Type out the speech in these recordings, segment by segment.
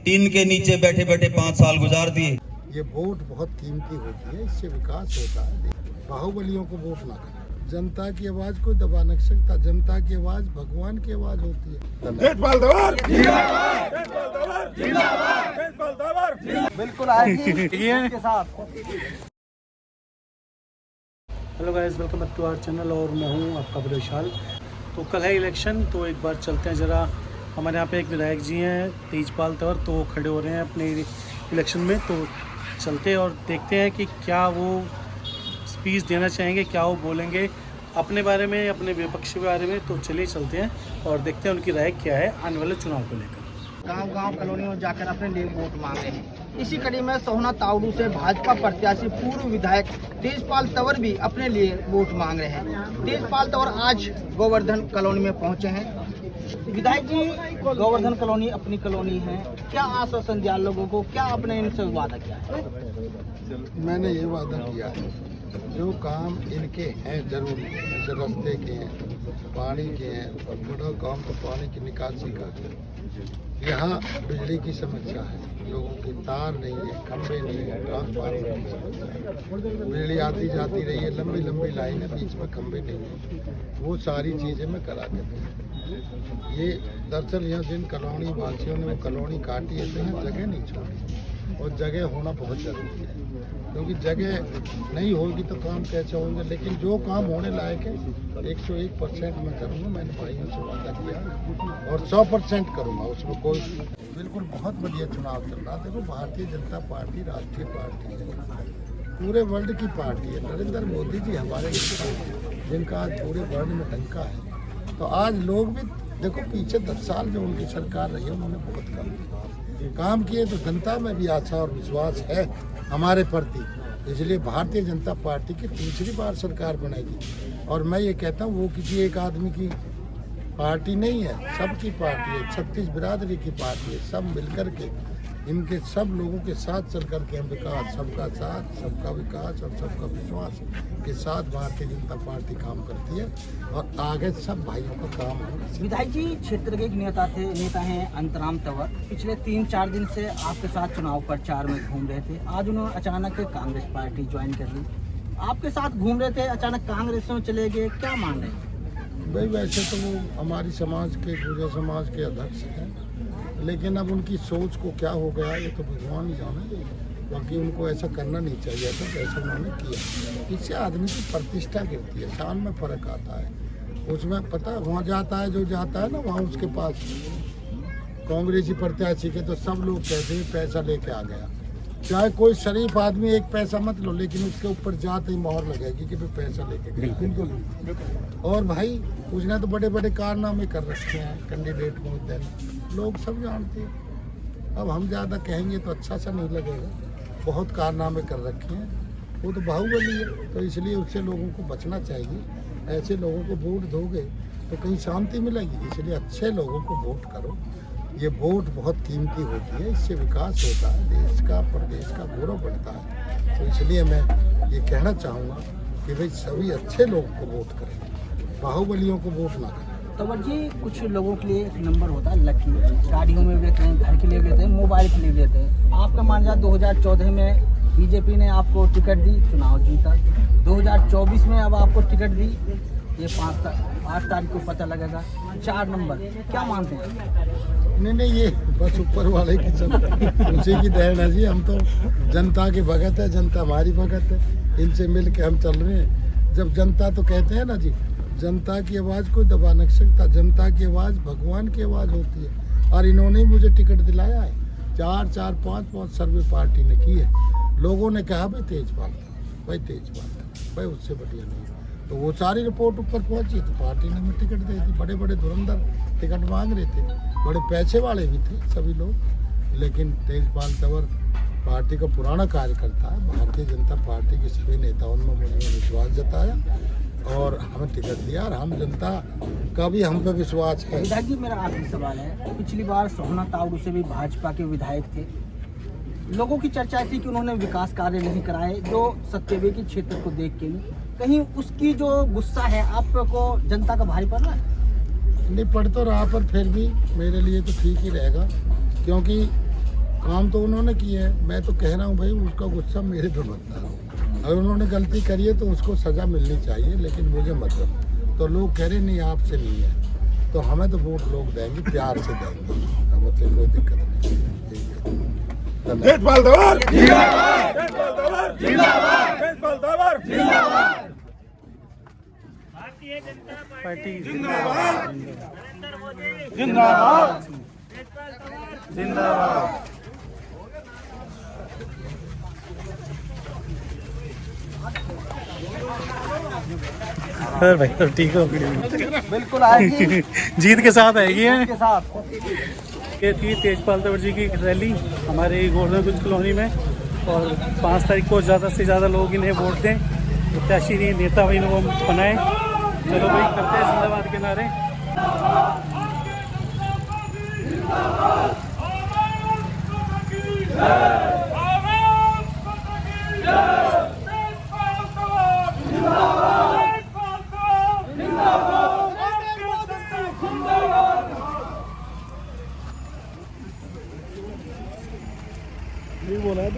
Tin के नीचे बैठे बैठे 5 साल गुजार दिए। ये वोट बहुत कीमती होती है, इससे विकास होता है। बाहुबलियों को वोट ना करें। जनता की आवाज को दबा नहीं सकता। जनता की आवाज भगवान की आवाज होती है। तेजपाल तंवर जिंदाबाद, तेजपाल तंवर जिंदाबाद, तेजपाल तंवर बिल्कुल आएगी के साथ। Hello guys, welcome back to our channel और मैं हूं आपका विशाल। तो कल है इलेक्शन, तो एक बार चलते हैं ज़रा। हमारे यहाँ पे एक विधायक जी हैं तेजपाल तंवर, तो खड़े हो रहे हैं अपने इलेक्शन में। तो चलते हैं और देखते हैं कि क्या वो स्पीच देना चाहेंगे, क्या वो बोलेंगे अपने बारे में, अपने विपक्ष के बारे में। तो चलिए चलते हैं और देखते हैं उनकी राय क्या है आने वाले चुनाव को लेकर। गांव-गांव कॉलोनियों में जाकर अपने लिए वोट मांग रहे हैं। इसी कड़ी में सोहना तावड़ू से भाजपा प्रत्याशी पूर्व विधायक तेजपाल तंवर भी अपने लिए वोट मांग रहे हैं। तेजपाल तंवर आज गोवर्धन कॉलोनी में पहुंचे हैं। विधायक जी, गोवर्धन कॉलोनी अपनी कॉलोनी है, क्या आश्वासन दिया लोगों को, क्या आपने इनसे वादा किया है? मैंने ये वादा किया है, जो काम इनके हैं जरूरी, जैसे रास्ते के हैं, पानी के हैं, और बड़ा काम तो पानी की निकासी का है। यहाँ बिजली की समस्या है, लोगों की तार नहीं है, खंभे नहीं है, ट्रांसफार्मर की समस्या है। बिजली आती जाती रही है, लंबी लंबी लाइन है, बीच में खंभे नहीं है। वो सारी चीज़ें मैं करा के दूँ। ये दरअसल यहाँ जिन कॉलोनी वासियों ने वो कॉलोनी काटी है, तो यहाँ जगह नहीं छोड़ी, और जगह होना बहुत ज़रूरी है, क्योंकि जगह नहीं होगी तो काम कैसे होंगे। लेकिन जो काम होने लायक है 101% मैं करूँगा। मैंने भाइयों से वादा किया और 100% करूँगा, उसमें कोई। बिल्कुल बहुत बढ़िया चुनाव चल रहा। देखो, भारतीय जनता पार्टी राष्ट्रीय पार्टी है, पूरे वर्ल्ड की पार्टी है। नरेंद्र मोदी जी हमारे जिनका आज पूरे वर्ल्ड में डंका है। तो आज लोग भी देखो, पीछे 10 साल जो उनकी सरकार रही है, उन्होंने बहुत काम किए। तो जनता में भी आशा और विश्वास है हमारे प्रति, इसलिए भारतीय जनता पार्टी की तीसरी बार सरकार बनेगी। और मैं ये कहता हूँ, वो किसी एक आदमी की पार्टी नहीं है, सबकी पार्टी है, 36 बिरादरी की पार्टी है। सब मिलकर के, इनके सब लोगों के साथ चल कर के हम विकास, सबका साथ, सबका विकास और सबका विश्वास के साथ भारतीय जनता पार्टी काम करती है, और आगे सब भाइयों का काम होगा। विधायक जी, क्षेत्र के एक नेता हैं अंतराम तंवर, पिछले 3-4 दिन से आपके साथ चुनाव प्रचार में घूम रहे थे। आज उन्होंने अचानक कांग्रेस पार्टी ज्वाइन कर ली। आपके साथ घूम रहे थे, अचानक कांग्रेस में चले गए, क्या मान रहे हैं? भाई, वैसे तो वो हमारी समाज के, गुर्जर समाज के अध्यक्ष हैं, लेकिन अब उनकी सोच को क्या हो गया ये तो भगवान ही जाने। बाकी उनको ऐसा करना नहीं चाहिए था जैसा उन्होंने किया। इससे आदमी की प्रतिष्ठा गिरती है, शान में फर्क आता है। उसमें पता वहाँ जाता है, जो जाता है ना, वहाँ उसके पास कांग्रेसी प्रत्याशी के तो सब लोग कहते हैं पैसा लेके आ गया। चाहे कोई शरीफ आदमी एक पैसा मत लो, लेकिन उसके ऊपर जाते ही मोहर लगेगी कि पैसा लेके गया। बिल्कुल। और भाई, उसने तो बड़े बड़े कारनामे कर रखे हैं कैंडिडेट को, लोग सब जानते हैं। अब हम ज़्यादा कहेंगे तो अच्छा सा नहीं लगेगा। बहुत कारनामे कर रखे हैं, वो तो बाहुबली है, तो इसलिए उससे लोगों को बचना चाहिए। ऐसे लोगों को वोट दोगे तो कहीं शांति मिलेगी, इसलिए अच्छे लोगों को वोट करो। ये वोट बहुत कीमती होती है, इससे विकास होता है, देश का, प्रदेश का गौरव बढ़ता है। तो इसलिए मैं ये कहना चाहूँगा कि भाई सभी अच्छे लोगों को वोट करें, बाहुबलियों को वोट ना करें। तंवर जी, कुछ लोगों के लिए एक नंबर होता है लकी, गाड़ियों में भी लेते हैं, घर के लिए भी लेते हैं, मोबाइल के लिए भी लेते हैं। आपका मान लिया 2014 में बीजेपी ने आपको टिकट दी, चुनाव जीता। 2024 में अब आपको टिकट दी, ये 8 तारीख को पता लगेगा। 4 नंबर क्या मानते हैं? नहीं, ये बस ऊपर वाले की सब उसी की देन है जी। हम तो जनता के भगत है, जनता हमारी भगत है, इनसे मिल के हम चल रहे हैं। जब जनता तो कहते हैं ना जी, जनता की आवाज़ कोई दबा नहीं सकता। जनता की आवाज़ भगवान की आवाज़ होती है, और इन्होंने ही मुझे टिकट दिलाया है। 4-4, 5-5 सर्वे पार्टी ने की है। लोगों ने कहा भाई तेजपाल था, भाई उससे बढ़िया नहीं। तो वो सारी रिपोर्ट ऊपर पहुंची तो पार्टी ने हमें टिकट दे दी। बड़े बड़े धुरंधर टिकट मांग रहे थे, बड़े पैसे वाले भी थे सभी लोग, लेकिन तेजपाल तंवर पार्टी का पुराना कार्यकर्ता है। भारतीय जनता पार्टी के सभी नेताओं ने मुझे विश्वास जताया और हमें टिकट दिया, और हम जनता का भी हम पे विश्वास है। विधायक जी, मेरा आखिरी सवाल है, पिछली बार सोहना तावड़ू से भी भाजपा के विधायक थे। लोगों की चर्चा थी कि उन्होंने विकास कार्य नहीं कराए, जो सत्यवे के क्षेत्र को देख के नहीं, कहीं उसकी जो गुस्सा है आपको जनता का भारी पड़ रहा है? नहीं पढ़ तो रहा, पर फिर भी मेरे लिए तो ठीक ही रहेगा, क्योंकि काम तो उन्होंने किया है। मैं तो कह रहा हूँ भाई, उसका गुस्सा मेरे पे मत डालो। अगर उन्होंने गलती करी है तो उसको सज़ा मिलनी चाहिए, लेकिन मुझे मतलब तो लोग कह रहे नहीं आपसे नहीं है, तो हमें तो वोट लोग देंगे, प्यार से देंगे, हमसे कोई दिक्कत नहीं है। तेजपाल तंवर जिंदाबाद, तेजपाल तंवर जिंदाबाद, तेजपाल तंवर जिंदाबाद, भारतीय जनता पार्टी जिंदाबाद, नरेंद्र मोदी जिंदाबाद, तेजपाल तंवर जिंदाबाद। सर भाई तो ठीक हो बिल्कुल आएगी जीत के साथ आएगी है। के साथ। ये थी तेजपाल तंवर जी की रैली हमारे गोवर्धनगंज कॉलोनी में, और 5 तारीख को ज़्यादा से ज़्यादा लोग इन्हें वोट दें, प्रत्याशी नहीं नेता भाई इनको बनाए। चलो भाई करते हैं जिंदाबाद के नारे। नहीं बोला है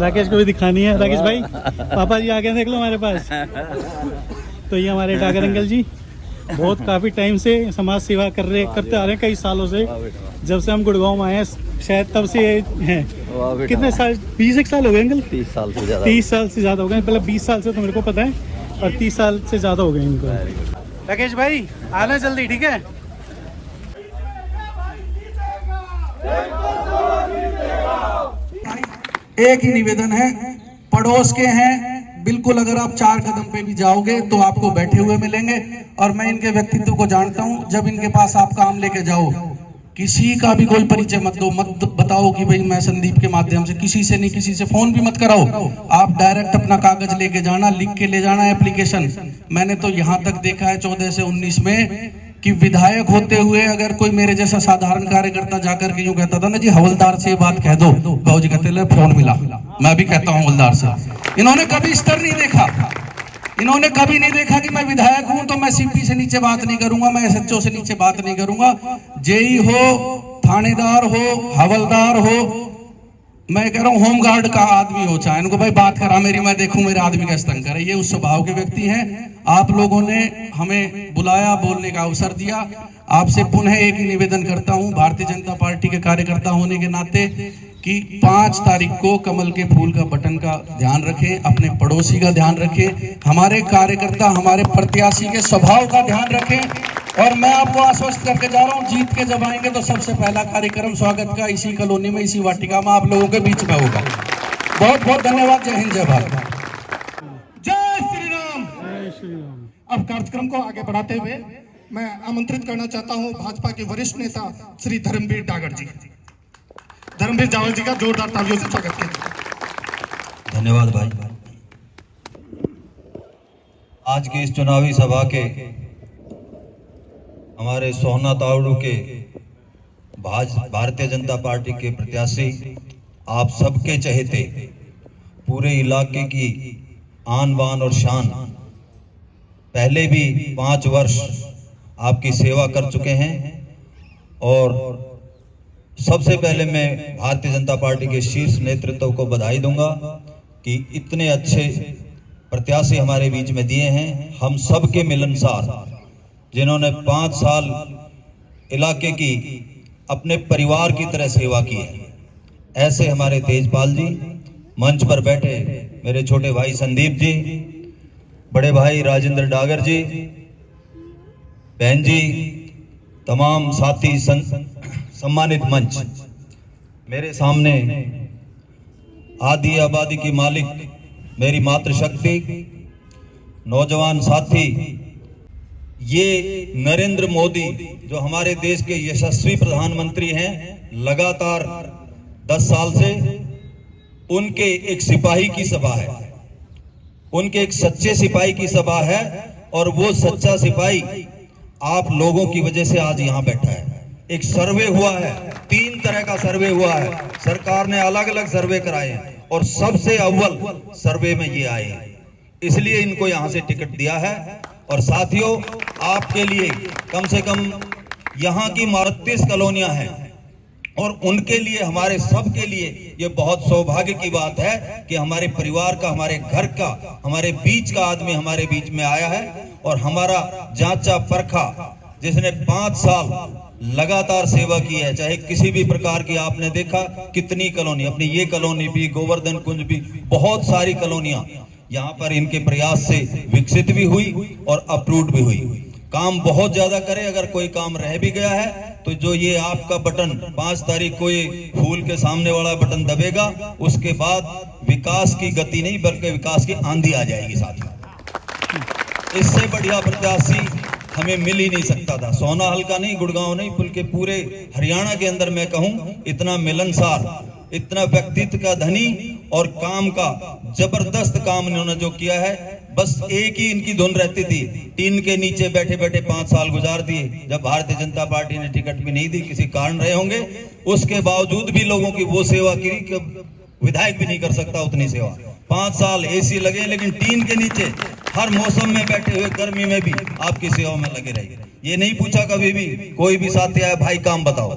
राकेश को भी दिखानी है। राकेश भाई पापा जी आगे देख लो हमारे पास। तो ये हमारे डागर अंकल जी बहुत काफ़ी टाइम से समाज सेवा करते आ रहे हैं, कई सालों से, जब से हम गुड़गांव में आए हैं शायद तब से हैं। कितने साल? 20 साल हो गए अंकल? 30 साल से ज़्यादा। 30 साल से ज़्यादा हो गए। पहले 20 साल से तो मेरे को पता है, और 30 साल से ज़्यादा हो गए इनको। राकेश भाई आना जल्दी, ठीक है? एक ही निवेदन है, पड़ोस के हैं, बिल्कुल अगर आप 4 कदम पे भी जाओगे तो आपको बैठे हुए मिलेंगे। और मैं इनके व्यक्तित्व को जानता हूं, जब इनके पास आप काम लेके जाओ, किसी का भी कोई परिचय मत दो, मत बताओ कि भाई मैं संदीप के माध्यम से, किसी से नहीं, किसी से फोन भी मत कराओ। आप डायरेक्ट अपना कागज लेके जाना, लिख के ले जाना एप्लीकेशन। मैंने तो यहाँ तक देखा है 14 से 19 में कि विधायक होते हुए अगर कोई मेरे जैसा साधारण कार्यकर्ता जाकर के यूं कहता था ना जी हवलदार से ये बात कह दो, बाबू जी कहते फोन मिला। मैं भी कहता हूँ हवलदार से। इन्होंने कभी स्तर नहीं देखा, इन्होंने कभी नहीं देखा कि मैं विधायक हूं तो मैं सीपी से नीचे बात नहीं करूंगा, मैं एसएचओ से नीचे बात नहीं करूंगा। जेई हो, थानेदार हो, हवलदार हो, मैं कह रहा हूँ होमगार्ड का आदमी हो, चाहे इनको भाई बात करा मेरी, मैं देखूं मेरे आदमी का स्तंग करे। ये उस स्वभाव के व्यक्ति हैं। आप लोगों ने हमें बुलाया, बोलने का अवसर दिया। आपसे पुनः एक ही निवेदन करता हूं भारतीय जनता पार्टी के कार्यकर्ता होने के नाते कि 5 तारीख को कमल के फूल का बटन का ध्यान रखें, अपने पड़ोसी का ध्यान रखें, हमारे कार्यकर्ता, हमारे प्रत्याशी के स्वभाव का ध्यान रखें। और मैं आपको आश्वस्त करके जा रहा हूं, जीत के जब आएंगे तो सबसे पहला कार्यक्रम स्वागत का इसी कॉलोनी में, इसी वाटिका में आप लोगों के बीच में होगा। बहुत बहुत धन्यवाद। जय हिंद, जय भारत, जय श्री राम। जय श्री राम। अब कार्यक्रम को आगे बढ़ाते हुए मैं आमंत्रित करना चाहता हूं भाजपा के वरिष्ठ नेता श्री धर्मवीर डागर जी। धर्मवीर जावल जी का जोरदार तालियों से स्वागत कीजिए। धन्यवाद भाई। आज की इस चुनावी सभा के हमारे सोहना तावड़ू के भारतीय जनता पार्टी के प्रत्याशी, आप सबके चहेते, पूरे इलाके की आन बान और शान, पहले भी 5 वर्ष आपकी सेवा कर चुके हैं। और सबसे पहले मैं भारतीय जनता पार्टी के शीर्ष नेतृत्व को बधाई दूंगा कि इतने अच्छे प्रत्याशी हमारे बीच में दिए हैं। हम सबके मिलनसार, जिन्होंने 5 साल इलाके की अपने परिवार की तरह सेवा की है, ऐसे हमारे तेजपाल जी, मंच पर बैठे मेरे छोटे भाई संदीप जी, बड़े भाई राजेंद्र डागर जी, बहन जी, तमाम साथी, सम्मानित मंच, मेरे सामने आदि आबादी की मालिक मेरी मातृशक्ति, नौजवान साथी, ये नरेंद्र मोदी जो हमारे देश के यशस्वी प्रधानमंत्री हैं, लगातार 10 साल से उनके एक सिपाही की सभा है, उनके एक सच्चे सिपाही की सभा है। और वो सच्चा सिपाही आप लोगों की वजह से आज यहाँ बैठा है। एक सर्वे हुआ है, 3 तरह का सर्वे हुआ है, सरकार ने अलग अलग सर्वे कराए हैं और सबसे अव्वल सर्वे में ये आए हैं, इसलिए इनको यहाँ से टिकट दिया है। और साथियों, आपके लिए कम से कम यहाँ की 32 कॉलोनियां हैं और उनके लिए, हमारे सब के लिए ये बहुत सौभाग्य की बात है कि हमारे परिवार का, हमारे घर का, हमारे बीच का आदमी हमारे बीच में आया है। और हमारा जांचा परखा, जिसने 5 साल लगातार सेवा की है, चाहे किसी भी प्रकार की, आपने देखा कितनी कॉलोनी, अपनी ये कॉलोनी भी, गोवर्धन कुंज भी, बहुत सारी कॉलोनियां यहाँ पर इनके प्रयास से विकसित भी हुई और अप्रूव्ड भी हुई। काम बहुत ज्यादा करे, अगर कोई काम रह भी गया है तो जो ये आपका बटन 5 तारीख को ये फूल के सामने वाला बटन दबेगा, उसके बाद विकास की गति नहीं बल्कि विकास की आंधी आ जाएगी साथियों। इससे बढ़िया प्रत्याशी हमें मिल ही नहीं सकता था। सोना हल्का नहीं, गुड़गांव नहीं, बल्कि पूरे हरियाणा के अंदर मैं कहूं, इतना मिलनसार, इतना व्यक्तित्व का धनी और काम का जबरदस्त काम इन्होंने जो किया है। बस एक ही इनकी धुन रहती थी, टीन के नीचे बैठे बैठे 5 साल गुजार दिए। जब भारतीय जनता पार्टी ने टिकट भी नहीं दी, किसी कारण रहे होंगे, उसके बावजूद भी लोगों की वो सेवा की कि विधायक भी नहीं कर सकता उतनी सेवा। 5 साल एसी लगे, लेकिन टीन के नीचे हर मौसम में बैठे हुए, गर्मी में भी आपकी सेवा में लगे रहे। ये नहीं पूछा कभी भी, कोई भी साथी आया, भाई काम बताओ,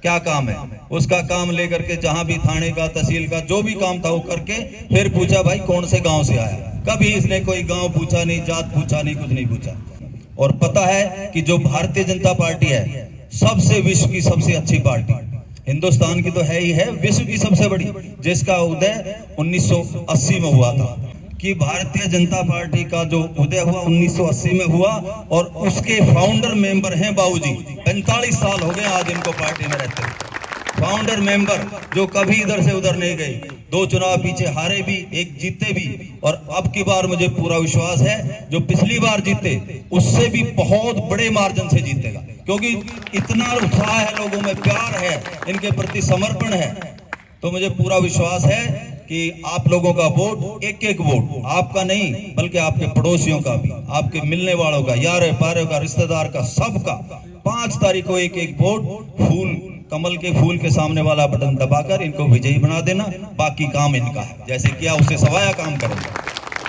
क्या काम है, उसका काम लेकर के जहां भी थाने का, तहसील का जो भी काम था वो करके फिर पूछा भाई कौन से गांव से आया। कभी इसने कोई गांव पूछा नहीं, जात पूछा नहीं, कुछ नहीं पूछा। और पता है कि जो भारतीय जनता पार्टी है, सबसे विश्व की सबसे अच्छी पार्टी, हिंदुस्तान की तो है ही है, विश्व की सबसे बड़ी, जिसका उदय 1980 में हुआ था। कि भारतीय जनता पार्टी का जो उदय हुआ 1980 में हुआ और उसके फाउंडर मेंबर हैं बाबूजी। 45 साल हो गए आज इनको पार्टी में रहते हैं। फाउंडर मेंबर जो कभी इधर से उधर नहीं गए, 2 चुनाव पीछे हारे भी, 1 जीते भी, और अब की बार मुझे पूरा विश्वास है जो पिछली बार जीते उससे भी बहुत बड़े मार्जिन से जीतेगा, क्योंकि इतना उत्साह है लोगों में, प्यार है, इनके प्रति समर्पण है। तो मुझे पूरा विश्वास है कि आप लोगों का वोट, एक एक वोट आपका नहीं बल्कि आपके पड़ोसियों का भी, आपके मिलने वालों का, यार पारों का, रिश्तेदार का, सबका 5 तारीख को एक एक वोट फूल, कमल के फूल के सामने वाला बटन दबाकर इनको विजयी बना देना। बाकी काम इनका है, जैसे किया उससे सवाया काम करेंगे।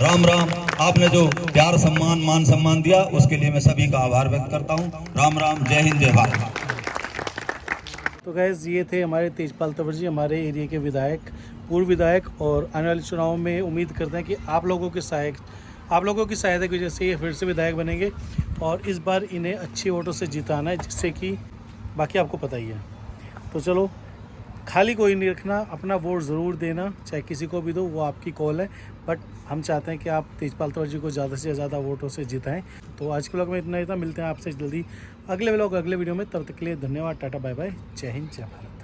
राम राम। आपने जो प्यार, सम्मान, मान सम्मान दिया उसके लिए मैं सभी का आभार व्यक्त करता हूँ। राम राम, जय हिंद, जय भारत। तो गैस, ये थे हमारे तेजपाल तंवर जी, हमारे एरिया के विधायक, पूर्व विधायक, और आने वाले चुनाव में उम्मीद करते हैं कि आप लोगों की सहायता की वजह से ये फिर से विधायक बनेंगे और इस बार इन्हें अच्छे वोटों से जिताना है, जिससे कि बाकी आपको पता ही है। तो चलो, खाली कोई नहीं रखना, अपना वोट ज़रूर देना, चाहे किसी को भी दो, वो आपकी कॉल है, बट हम चाहते हैं कि आप तेजपाल तंवर जी को ज़्यादा से ज़्यादा वोटों से जिताएं। तो आज के व्लॉग में इतना ही था, मिलते हैं आपसे जल्दी अगले व्लॉग, अगले वीडियो में। तब तक के लिए धन्यवाद, टाटा, बाय बाय, जय हिंद, जय भारत।